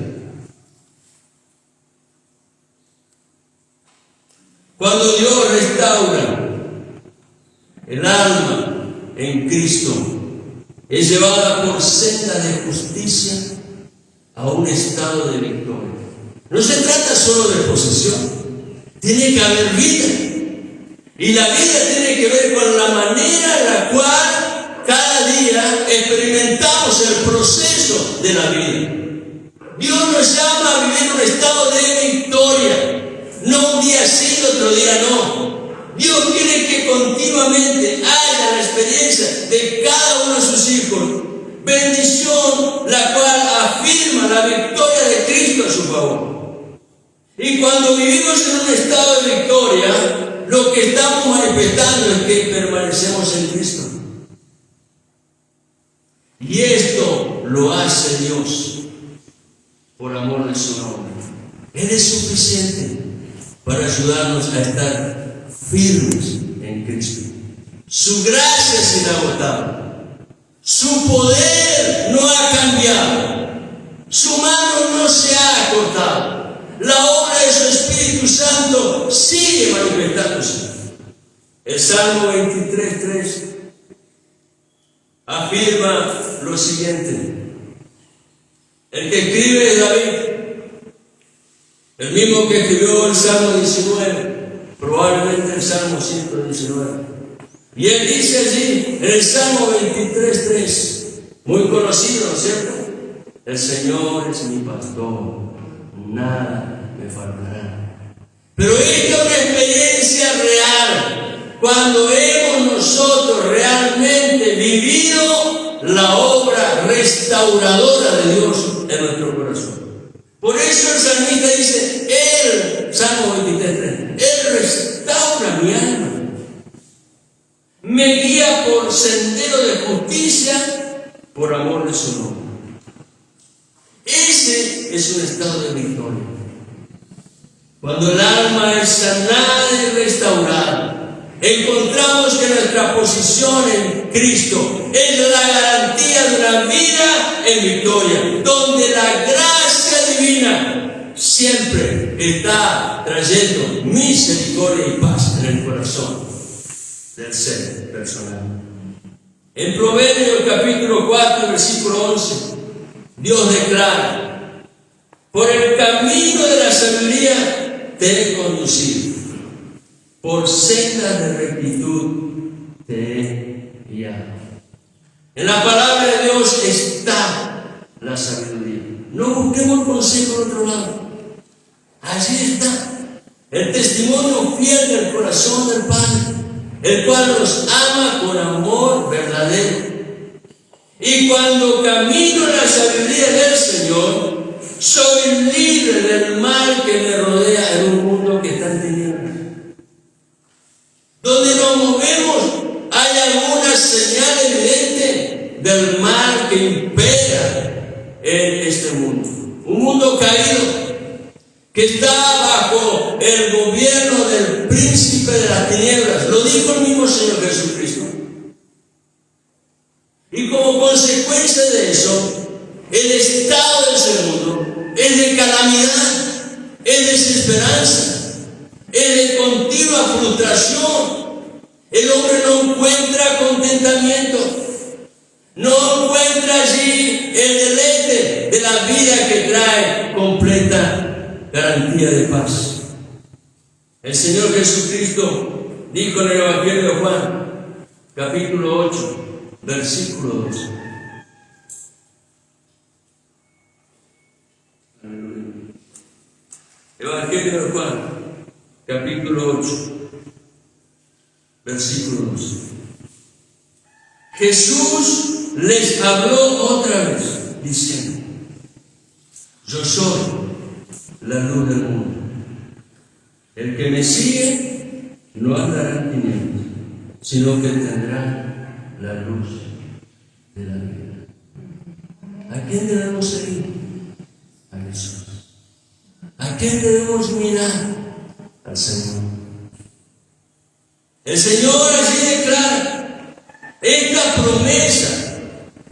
Cuando Dios restaura el alma en Cristo, es llevada por senda de justicia a un estado de victoria. No se trata solo de posesión, tiene que haber vida. Y la vida tiene que ver con la manera en la cual cada día experimentamos el proceso de la vida. Dios nos llama a vivir un estado de victoria. No un día sí, otro día no. Dios quiere que continuamente haya la experiencia de cada uno de sus hijos. Bendición, la cual afirma la victoria de Cristo a su favor. Y cuando vivimos en un estado de victoria, lo que estamos manifestando es que permanecemos en Cristo. Y esto lo hace Dios por amor de su nombre. Él es suficiente para ayudarnos a estar firmes en Cristo. Su gracia es inagotable. Su poder no ha cambiado. Su mano no se ha cortado. La obra de su Espíritu Santo sigue manifestándose. El Salmo 23:3 afirma lo siguiente. El que escribe es David, el mismo que escribió el Salmo 19, probablemente el Salmo 119. Y él dice allí, en el Salmo 23:3, muy conocido, ¿no es cierto? El Señor es mi pastor, nada me faltará. Pero esta es una experiencia real, cuando hemos nosotros realmente vivido la obra restauradora de Dios en nuestro corazón. Por eso el salmista dice, Él, Salmo 23:3, Él restaura mi alma, me guía por sendero de justicia por amor de su nombre. Ese es un estado de victoria. Cuando el alma es sanada y restaurada, encontramos que nuestra posición en Cristo es la garantía de una vida en victoria, donde la gracia divina siempre está trayendo misericordia y paz en el corazón del ser personal. En Proverbios capítulo 4, versículo 11, Dios declara: por el camino de la sabiduría te he conducido, por sendas de rectitud te he guiado. En la palabra de Dios está la sabiduría. No busquemos consejo en otro lado. Allí está el testimonio fiel del corazón del Padre, el cual nos ama con amor verdadero. Y cuando camino en la sabiduría del Señor, soy libre del mal que me rodea en un mundo que está en tinieblas. Donde nos movemos, hay alguna señal evidente del mal que impera en este mundo. Un mundo caído, que está bajo el gobierno del príncipe de las tinieblas. Lo dijo el mismo Señor Jesucristo. Y como consecuencia de eso, el estado de ese mundo es de calamidad, es desesperanza, es de continua frustración. El hombre no encuentra contentamiento, no encuentra allí el deleite de la vida que trae completa garantía de paz. El Señor Jesucristo dijo en el Evangelio de Juan, capítulo 8, versículo 2. Evangelio de Juan, capítulo 8, versículo 2. Jesús les habló otra vez, diciendo: yo soy la luz del mundo. El que me sigue no andará en tinieblas, sino que tendrá la luz de la vida. ¿A quién debemos seguir? quién debemos mirar? Al Señor. El Señor allí declara esta promesa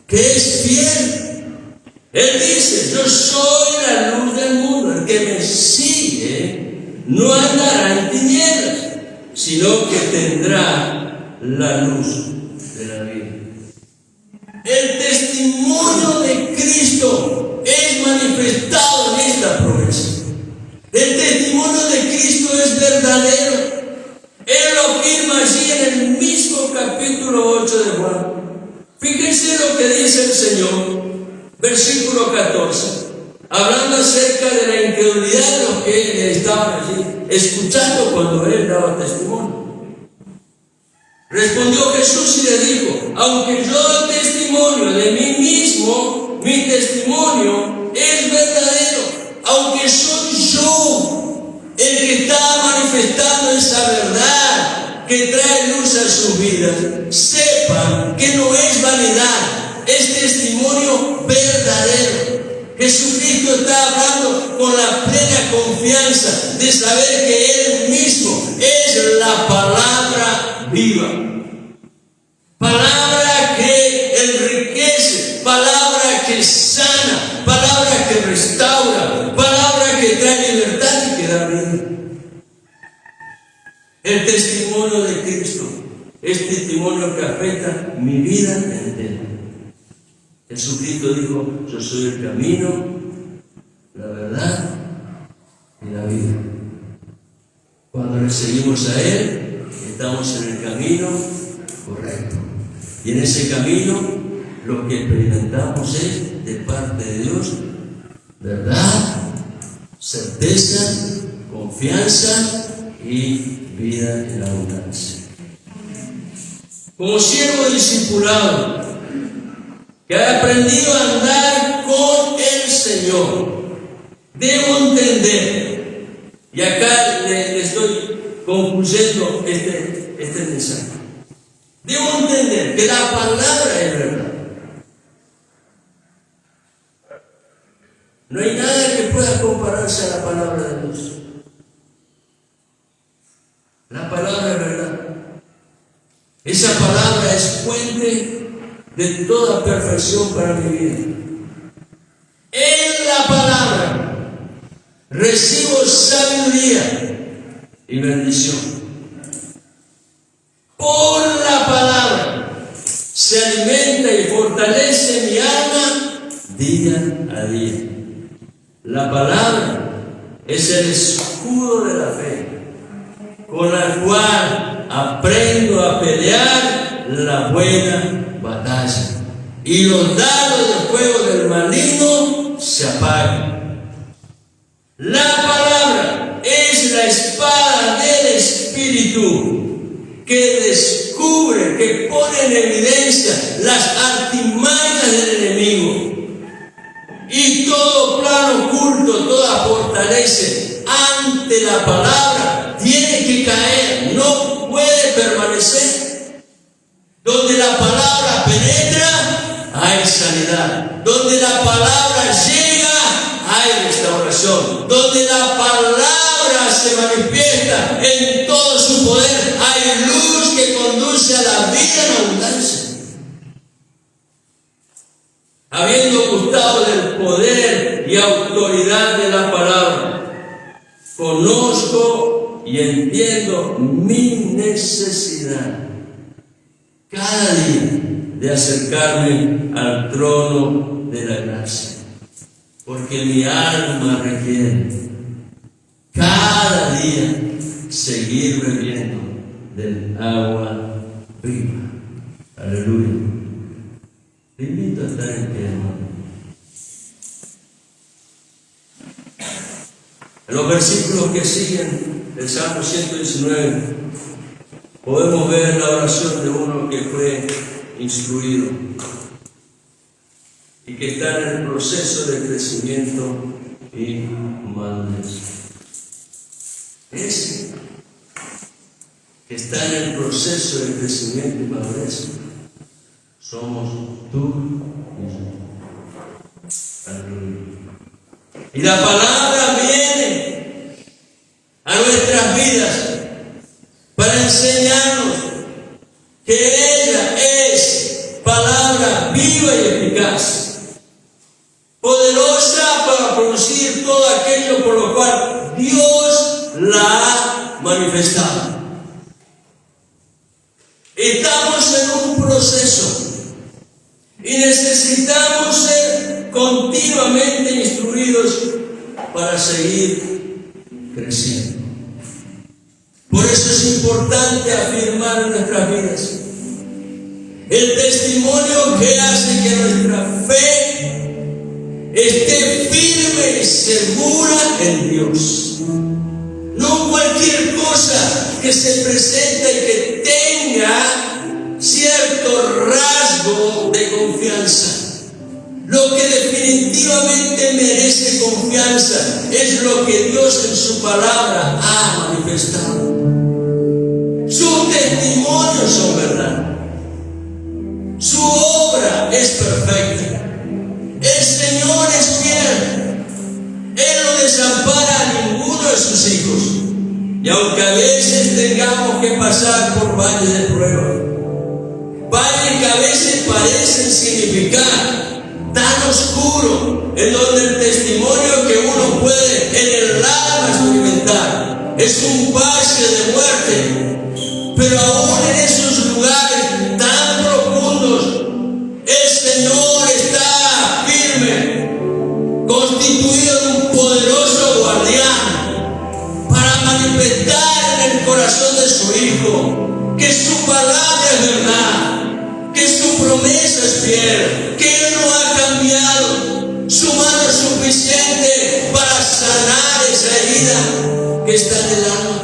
que es fiel. Él dice: yo soy la luz del mundo, el que me sigue no andará en tinieblas, sino que tendrá la luz de la vida. El testimonio de Cristo es manifestado en esta promesa. El testimonio de Cristo es verdadero. Él lo afirma allí en el mismo capítulo 8 de Juan. Fíjense lo que dice el Señor, versículo 14, hablando acerca de la incredulidad de los que estaban allí, escuchando cuando Él daba testimonio. Respondió Jesús y le dijo: aunque yo doy testimonio de mí mismo, mi testimonio es verdadero. Aunque soy yo el que está manifestando esa verdad que trae luz a sus vidas, sepan que no es vanidad, es testimonio verdadero. Jesucristo está hablando con la plena confianza de saber que Él mismo es la palabra viva, palabra que enriquece, palabra que sana, palabra que restaura, palabra que trae libertad y que da vida. El testimonio de Cristo es testimonio que afecta mi vida entera. Jesucristo dijo: yo soy el camino, la verdad y la vida. Cuando le seguimos a Él, estamos en el camino correcto. Y en ese camino lo que experimentamos es de parte de Dios verdad, certeza, confianza y vida en abundancia. Como siervo discipulado que ha aprendido a andar con el Señor, debo entender, y acá le estoy concluyendo este mensaje, debo entender que la palabra es verdad. No hay nada que pueda compararse a la palabra de Dios. La palabra es verdad. Esa palabra es fuente de toda perfección para mi vida. En la palabra recibo sabiduría y bendición. Por la palabra se alimenta y fortalece mi alma día a día. La palabra es el escudo de la fe, con la cual aprendo a pelear la buena batalla, y los dardos de fuego del maligno se apagan. La palabra es la espada del Espíritu que descubre, que pone en evidencia las artimañas del enemigo. Y todo plan oculto, toda fortaleza ante la palabra tiene que caer, no puede permanecer. Donde la palabra penetra, hay sanidad. Donde la palabra llega, hay restauración. Donde la palabra se manifiesta en todo su poder, hay luz que conduce a la vida en abundancia. Habiendo gustado del poder y autoridad de la palabra, conozco y entiendo mi necesidad cada día de acercarme al trono de la gracia, porque mi alma requiere cada día seguir bebiendo del agua viva. Aleluya. Te invito a estar en pie, hermano. En los versículos que siguen del Salmo 119 podemos ver la oración de uno que fue instruido y que está en el proceso de crecimiento y madurez. Ese que está en el proceso de crecimiento y madurez somos tú y yo. Aleluya. Y la palabra viene manifestado. Estamos en un proceso y necesitamos ser continuamente instruidos para seguir creciendo. Por eso es importante afirmar en nuestras vidas el testimonio que hace que nuestra fe esté firme y segura en Dios. No cualquier cosa que se presenta y que tenga cierto rasgo de confianza. Lo que definitivamente merece confianza es lo que Dios en su palabra ha manifestado. Sus testimonios son verdad. Su obra es perfecta. El Señor es fiel. Él no desampara a ninguno de sus hijos. Y aunque a veces tengamos que pasar por valles de prueba, valles que a veces parecen significar tan oscuro, en donde el testimonio que uno puede en el alma experimentar es un valle de muerte, pero aún en esos lugares tan profundos, el Señor está firme, constituido de un poderoso guardián para manifestar en el corazón de su Hijo que su palabra es verdad, que su promesa es fiel, que Él no ha cambiado, su mano es suficiente para sanar esa herida que está en el alma.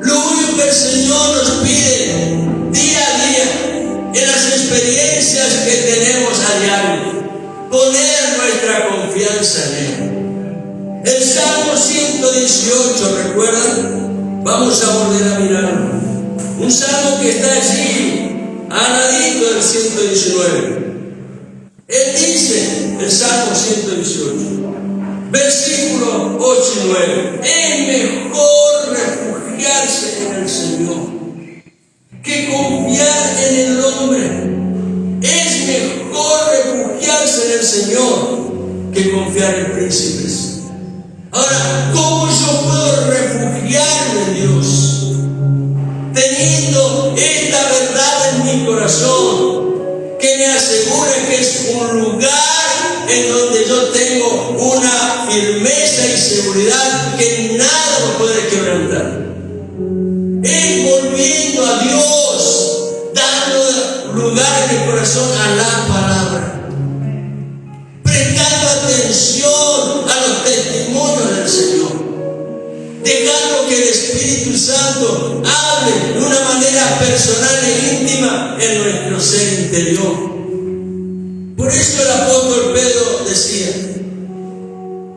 Lo único que el Señor nos pide día a día en las experiencias que tenemos a diario, poner nuestra confianza en Él. El Salmo 118, ¿recuerdan? Vamos a volver a mirarlo. Un salmo que está allí, al ladito del 119. Él dice, el Salmo 118, versículos 8 y 9, es mejor refugiarse en el Señor que confiar en el hombre. Es mejor refugiarse en el Señor que confiar en príncipes. Ahora, ¿cómo yo puedo refugiarme en Dios? Teniendo esta verdad en mi corazón, que me asegure que es un lugar en donde yo tengo una firmeza y seguridad que nada me puede quebrantar. Es volviendo a Dios, dando lugar en mi corazón a la palabra, prestando atención a los testimonios del Señor, dejando que el Espíritu Santo hable de una manera personal e íntima en nuestro ser interior. Por eso el apóstol Pedro decía,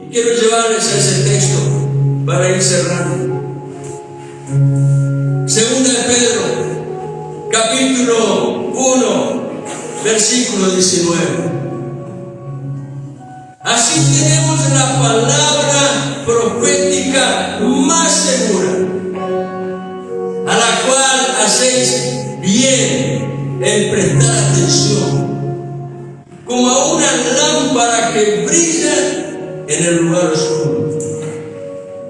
y quiero llevarles a ese texto para ir cerrando. Segunda de Pedro, capítulo 1, versículo 19. Así tenemos la palabra profética más segura, a la cual hacéis bien en prestar atención, como a una lámpara que brilla en el lugar oscuro,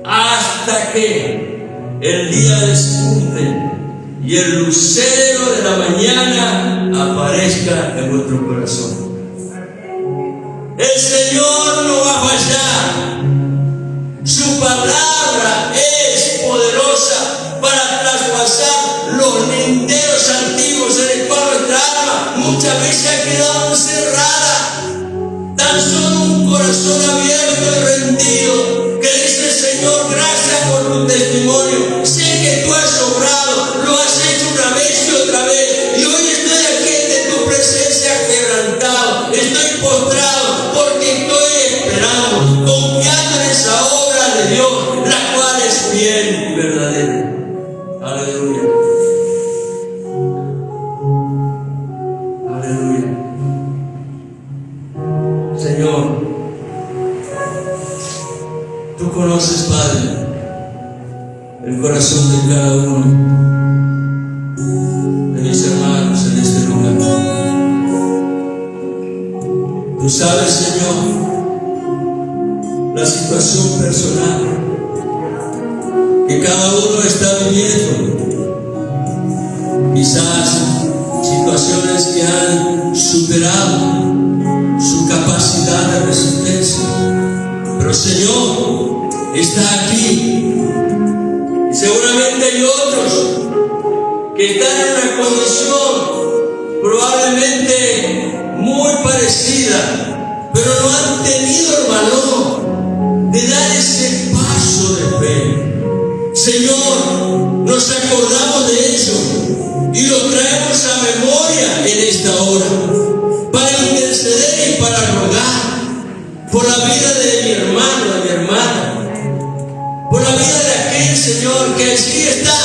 hasta que el día despunte y el lucero de la mañana aparezca en vuestro corazón. El Señor no va a fallar. Su palabra es poderosa para traspasar los linderos antiguos en el cual nuestra alma muchas veces ha quedado encerrada. Tan solo un corazón abierto y rendido que dice: Señor, gracias por tu testimonio. Sé que tú has obrado, lo has hecho una vez y otra vez. Y hoy estoy aquí ante tu presencia quebrantado. Estoy postrado porque estoy esperando, confiando en esa obra de Dios, la cual es fiel y verdadera. Aleluya. Aleluya. Señor, tú conoces, Padre, el corazón de cada uno de mis hermanos en este lugar. Tú sabes, Señor, la situación personal que cada uno está viviendo. Quizás situaciones que han superado su capacidad de resistencia. Pero el Señor está aquí. Y seguramente hay otros que están en una condición probablemente muy parecida, pero no han tenido el valor de dar ese paso de fe. Señor, nos acordamos de eso y lo traemos a memoria en esta hora para interceder y para rogar por la vida de mi hermano, de mi hermana, por la vida de aquel Señor que allí está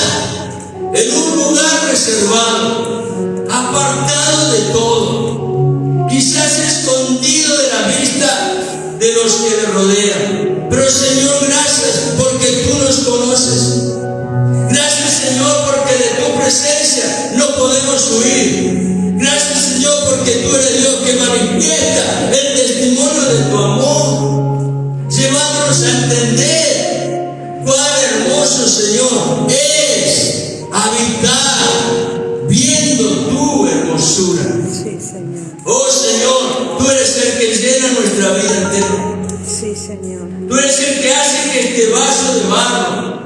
en un lugar reservado, apartado de todo, quizás escondido de la vista de los que le rodean. Pero Señor, gracias porque tú nos conoces. Gracias, Señor, porque de tu presencia no podemos huir. Gracias, Señor, porque tú eres Dios que manifiesta el testimonio de tu amor, llevándonos a entender cuán hermoso, Señor, es habitar viendo tu hermosura.
Sí, Señor.
Oh, Señor, tú eres el que llena nuestra vida entera.
Sí, Señor.
Tú eres el que hace que este vaso de barro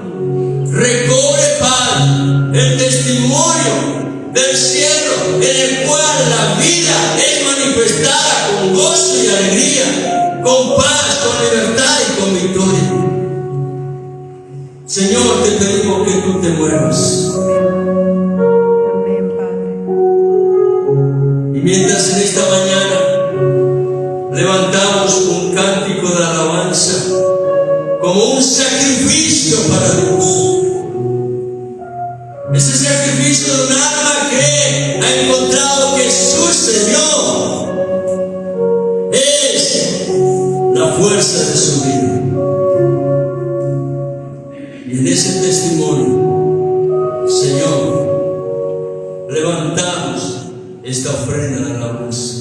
recobre, Padre, el testimonio del cielo en el cual la vida es manifestada con gozo y alegría, con paz, con libertad y con victoria. Señor, te pedimos que tú te muevas.
Amén, Padre.
Y mientras en esta mañana levantamos un cántico de alabanza como un sacrificio para Dios, ese sacrificio de un alma que ha encontrado que su Señor es la fuerza de su vida. Y en ese testimonio, Señor, levantamos esta ofrenda de alabanza.